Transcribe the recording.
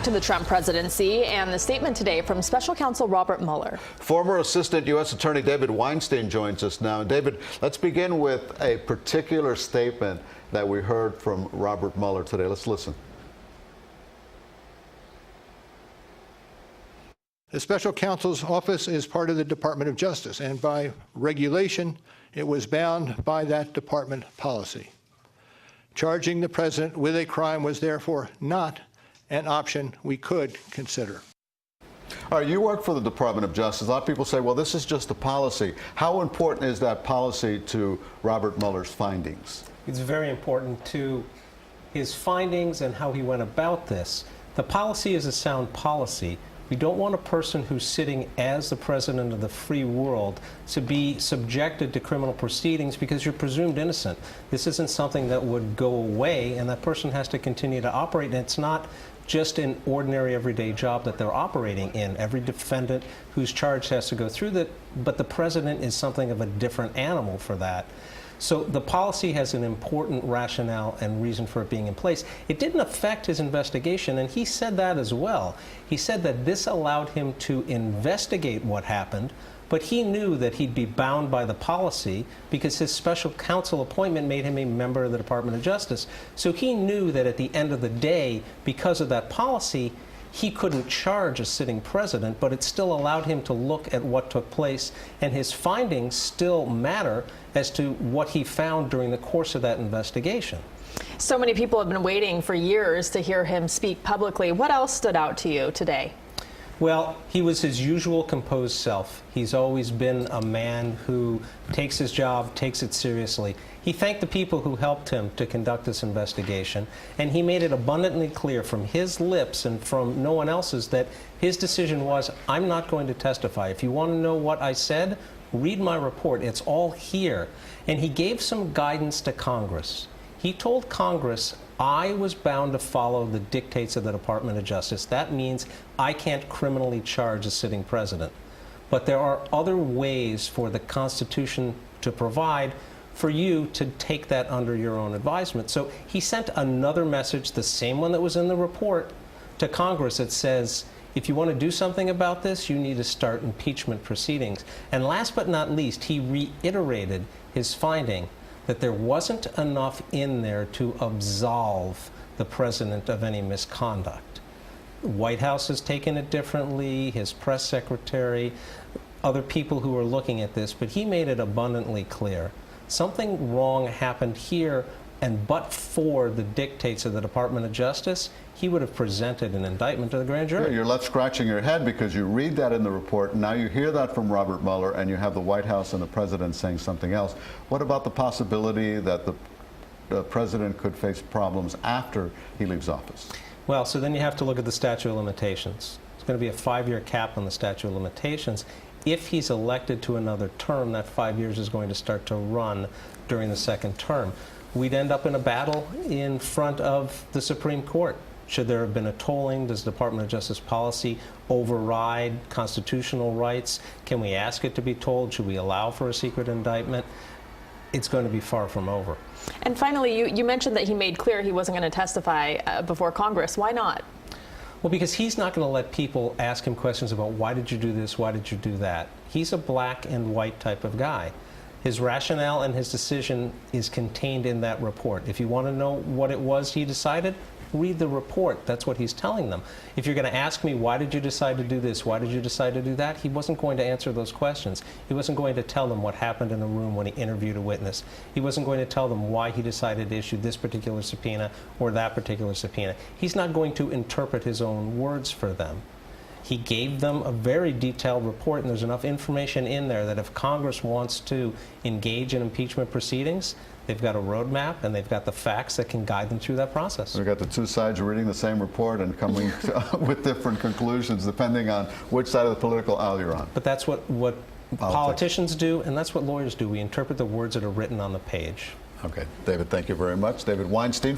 To the Trump presidency and the statement today from Special Counsel Robert Mueller. Former Assistant U.S. Attorney David Weinstein joins us now. David, let's begin with a particular statement that we heard from Robert Mueller today. Let's listen. The Special Counsel's office is part of the Department of Justice, and by regulation, it was bound by that department policy. Charging the president with a crime was therefore not an option we could consider. All right, you work for the Department of Justice. A lot of people say, well, this is just a policy. How important is that policy to Robert Mueller's findings? It's very important to his findings and how he went about this. The policy is a sound policy. We don't want a person who's sitting as the president of the free world to be subjected to criminal proceedings because you're presumed innocent. This isn't something that would go away, and that person has to continue to operate. And it's not just an ordinary everyday job that they're operating in. Every defendant who's charged has to go through that, but the president is something of a different animal for that. So the policy has an important rationale and reason for it being in place. It didn't affect his investigation, and he said that as well. He said that this allowed him to investigate what happened, but he knew that he'd be bound by the policy because his special counsel appointment made him a member of the Department of Justice. So he knew that at the end of the day, because of that policy, he couldn't charge a sitting president, but it still allowed him to look at what took place, and his findings still matter as to what he found during the course of that investigation. So many people have been waiting for years to hear him speak publicly. What else stood out to you today? Well, he was his usual composed self. He's always been a man who takes his job, takes it seriously. He thanked the people who helped him to conduct this investigation, and he made it abundantly clear from his lips and from no one else's that his decision was, I'm not going to testify. If you want to know what I said, read my report. It's all here. And he gave some guidance to Congress. He told Congress, I was bound to follow the dictates of the Department of Justice. That means I can't criminally charge a sitting president. But there are other ways for the Constitution to provide for you to take that under your own advisement. So he sent another message, the same one that was in the report, to Congress that says, if you want to do something about this, you need to start impeachment proceedings. And last but not least, he reiterated his finding that there wasn't enough in there to absolve the president of any misconduct. The White House has taken it differently, his press secretary, other people who are looking at this, but he made it abundantly clear. Something wrong happened here, and but for the dictates of the Department of Justice, he would have presented an indictment to the grand jury. Yeah, you're left scratching your head because you read that in the report, and now you hear that from Robert Mueller, and you have the White House and the president saying something else. What about the possibility that the president could face problems after he leaves office? Well, so then you have to look at the statute of limitations. It's going to be a 5-year cap on the statute of limitations. If he's elected to another term, that 5 years is going to start to run during the second term. We'd end up in a battle in front of the Supreme Court. Should there have been a tolling? Does the Department of Justice policy override constitutional rights? Can we ask it to be tolled? Should we allow for a secret indictment? It's going to be far from over. And finally, you mentioned that he made clear he wasn't going to testify before Congress. Why not? Well, because he's not going to let people ask him questions about why did you do this, why did you do that. He's a black and white type of guy. His rationale and his decision is contained in that report. If you want to know what it was he decided, read the report. That's what he's telling them. If you're going to ask me, why did you decide to do this? Why did you decide to do that? He wasn't going to answer those questions. He wasn't going to tell them what happened in the room when he interviewed a witness. He wasn't going to tell them why he decided to issue this particular subpoena or that particular subpoena. He's not going to interpret his own words for them. He gave them a very detailed report, and there's enough information in there that if Congress wants to engage in impeachment proceedings, they've got a roadmap and they've got the facts that can guide them through that process. We've got the two sides reading the same report and coming with different conclusions depending on which side of the political aisle you're on. But that's what politicians do, and that's what lawyers do. We interpret the words that are written on the page. Okay, David, thank you very much. David Weinstein.